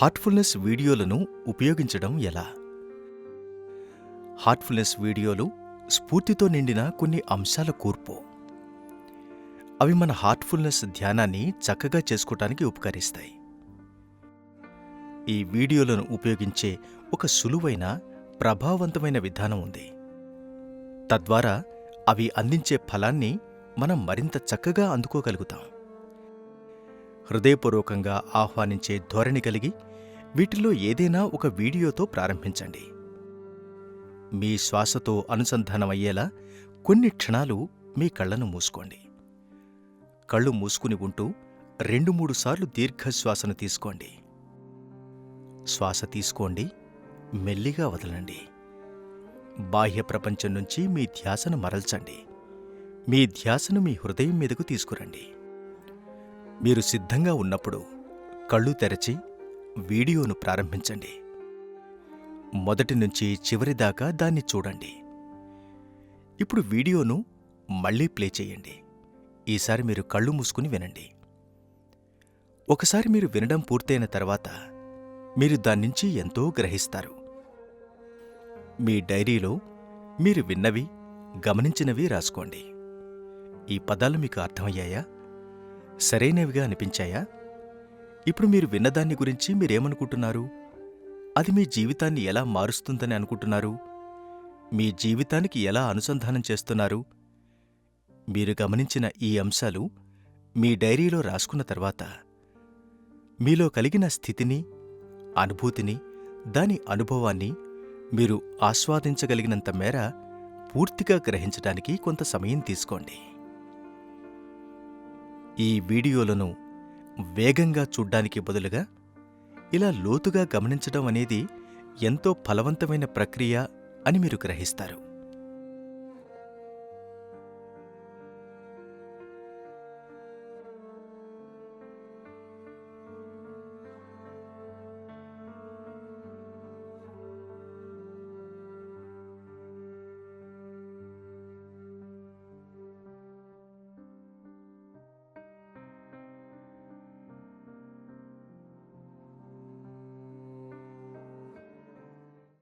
Heartfulness వీడియోలను ఉపయోగించడం ఎలా? హార్ట్ఫుల్నెస్ వీడియోలు స్ఫూర్తితో నిండిన కొన్ని అంశాల కూర్పు. అవి మన హార్ట్ఫుల్నెస్ ధ్యానాన్ని చక్కగా చేసుకోవటానికి ఉపకరిస్తాయి. ఈ వీడియోలను ఉపయోగించే ఒక సులువైన, ప్రభావవంతమైన విధానం ఉంది. తద్వారా అవి అందించే ఫలాన్ని మనం మరింత చక్కగా అందుకోగలుగుతాం. హృదయపూర్వకంగా ఆహ్వానించే ధోరణి కలిగి వీటిలో ఏదైనా ఒక వీడియోతో ప్రారంభించండి. మీ శ్వాసతో అనుసంధానమయ్యేలా కొన్ని క్షణాలు మీ కళ్లను మూసుకోండి. కళ్ళు మూసుకుని ఉంటూ 2-3 సార్లు దీర్ఘశ్వాసను తీసుకోండి. శ్వాస తీసుకోండి, మెల్లిగా వదలండి. బాహ్య ప్రపంచం నుంచి మీ ధ్యాసను మరల్చండి. మీ ధ్యాసను మీ హృదయం మీదకు తీసుకురండి. మీరు సిద్ధంగా ఉన్నప్పుడు కళ్ళు తెరచి వీడియోను ప్రారంభించండి. మొదటి నుంచి చివరి దాకా దాన్ని చూడండి. ఇప్పుడు వీడియోను మళ్ళీ ప్లే చేయండి. ఈసారి మీరు కళ్ళు మూసుకుని వినండి. ఒకసారి మీరు వినడం పూర్తయిన తర్వాత మీరు దాన్నించి ఎంతో గ్రహిస్తారు. మీ డైరీలో మీరు విన్నవి, గమనించినవి రాసుకోండి. ఈ పదాలు మీకు అర్థమయ్యాయా? సరైనవిగా అనిపించాయా? ఇప్పుడు మీరు విన్నదాన్ని గురించి మీరేమనుకుంటున్నారు? అది మీ జీవితాన్ని ఎలా మారుస్తుందని అనుకుంటున్నారు? మీ జీవితానికి ఎలా అనుసంధానం చేస్తున్నారు? మీరు గమనించిన ఈ అంశాలు మీ డైరీలో రాసుకున్న తర్వాత మీలో కలిగిన స్థితిని, అనుభూతిని, దాని అనుభవాన్ని మీరు ఆస్వాదించగలిగినంత మేర పూర్తిగా గ్రహించడానికి కొంత సమయం తీసుకోండి. ఈ వీడియోలను వేగంగా చూడ్డానికి బదులుగా ఇలా లోతుగా గమనించడం అనేది ఎంతో ఫలవంతమైన ప్రక్రియ అని మీరు గ్రహిస్తారు.